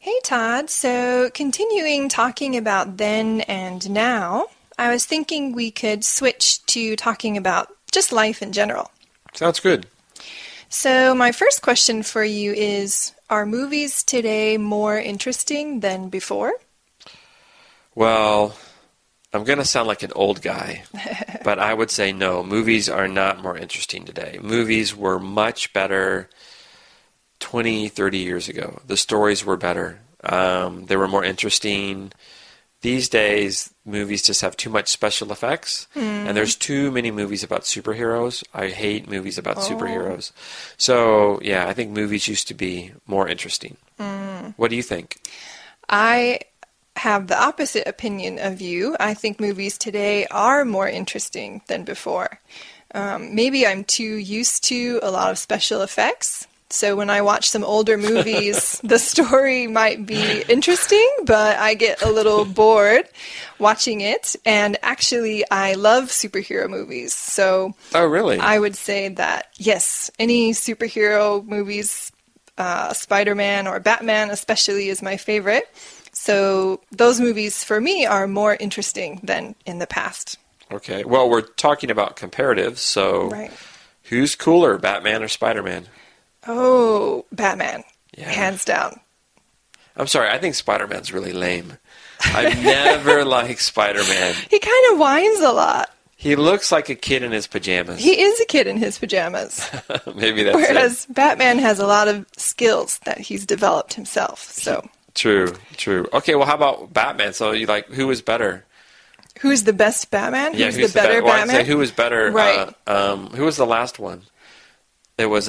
Hey Todd, so continuing talking about then and now, I was thinking we could switch to talking about just life in general. Sounds good. So my first question for you is, are movies today more interesting than before? Well, I'm going to sound like an old guy, but I would say no. Movies are not more interesting today. Movies were much better 20, 30 years ago. The stories were better. They were more interesting. These days, movies just have too much special effects, and there's too many movies about superheroes. I hate movies about superheroes. So, yeah, I think movies used to be more interesting. What do you think? I have the opposite opinion of you. I think movies today are more interesting than before. Maybe I'm too used to a lot of special effects. So when I watch some older movies, the story might be interesting, but I get a little bored watching it. And actually, I love superhero movies. So Oh, really? I would say that, yes, any superhero movies, Spider-Man or Batman especially is my favorite. So those movies for me are more interesting than in the past. Okay. Well, we're talking about comparatives, so Right. who's cooler, Batman or Spider-Man? Oh, Batman, Yeah. hands down. I'm sorry, I think Spider-Man's really lame. I've never liked Spider-Man. He kind of whines a lot. He looks like a kid in his pajamas. He is a kid in his pajamas. Maybe that's it. Whereas Batman has a lot of skills that he's developed himself. So True. Okay, well, how about Batman? So you like, who was better? who's the best Batman? Yeah, who's the better Well, I'd Batman? say who was better? Right. Who was the last one? It was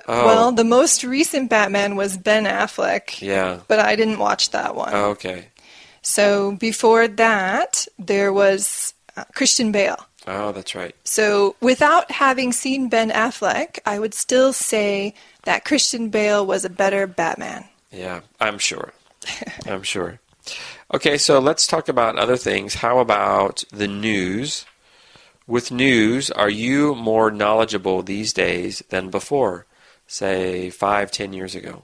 Well, the most recent Batman was Ben Affleck. Yeah. But I didn't watch that one. Oh, okay. So before that, there was Christian Bale. Oh, that's right. So without having seen Ben Affleck, I would still say that Christian Bale was a better Batman. Yeah, I'm sure. I'm sure. Okay, so let's talk about other things. How about the news? With news, are you more knowledgeable these days than before, say 5, 10 years ago?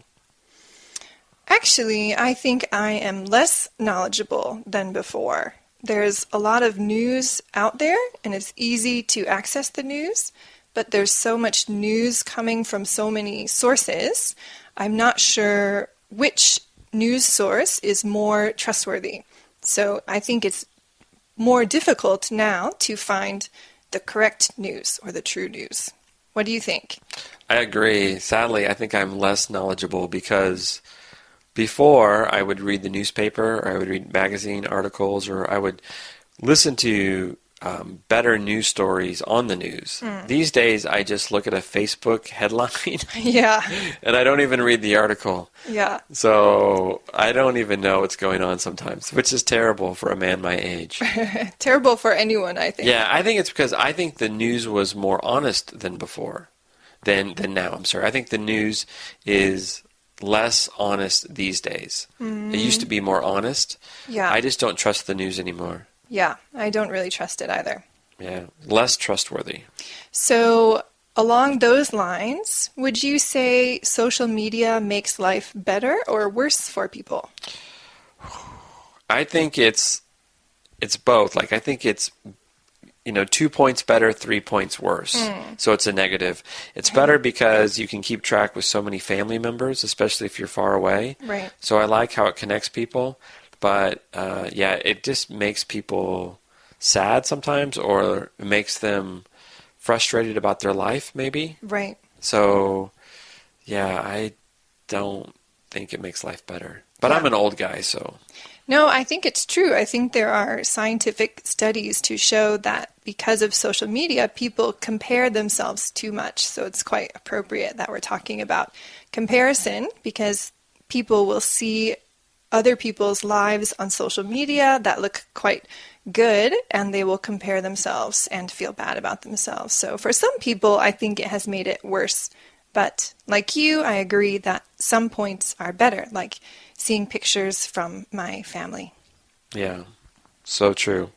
Actually, I think I am less knowledgeable than before. There's a lot of news out there, and it's easy to access the news, but there's so much news coming from so many sources, I'm not sure which news source is more trustworthy. So I think it's more difficult now to find the correct news or the true news. What do you think? I agree. Sadly, I think I'm less knowledgeable because before I would read the newspaper or I would read magazine articles or I would listen to better news stories on the news. These days, I just look at a Facebook headline Yeah, and I don't even read the article. yeah. So I don't even know what's going on sometimes, which is terrible for a man my age. Terrible for anyone, I think. Yeah, I think it's because I think the news was more honest than before, than now. I'm sorry. I think the news is less honest these days. It used to be more honest. Yeah. I just don't trust the news anymore. Yeah, I don't really trust it either. Yeah, less trustworthy. So, along those lines, would you say social media makes life better or worse for people? I think it's both. Like I think it's 2 points better, 3 points worse. So it's a negative. It's better because you can keep track with so many family members, especially if you're far away. Right. So I like how it connects people. But yeah, it just makes people sad sometimes or makes them frustrated about their life maybe. Right. So yeah, I don't think it makes life better. But Yeah. I'm an old guy, so. No, I think it's true. I think there are scientific studies to show that because of social media, people compare themselves too much. So it's quite appropriate that we're talking about comparison because people will see other people's lives on social media that look quite good and they will compare themselves and feel bad about themselves. So for some people, I think it has made it worse. But like you, I agree that some points are better, like seeing pictures from my family. Yeah, so true.